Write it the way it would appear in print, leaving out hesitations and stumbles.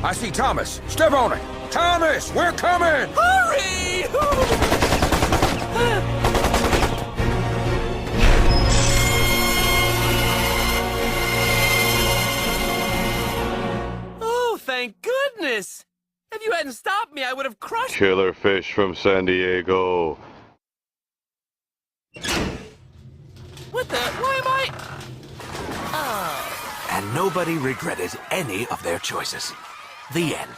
I see Thomas. Step on it. Thomas, we're coming! Hurry! Oh, thank goodness! If you hadn't stopped me, I would have crushed... Killer fish from San Diego. What the... Why am I... Oh. And nobody regretted any of their choices. The end.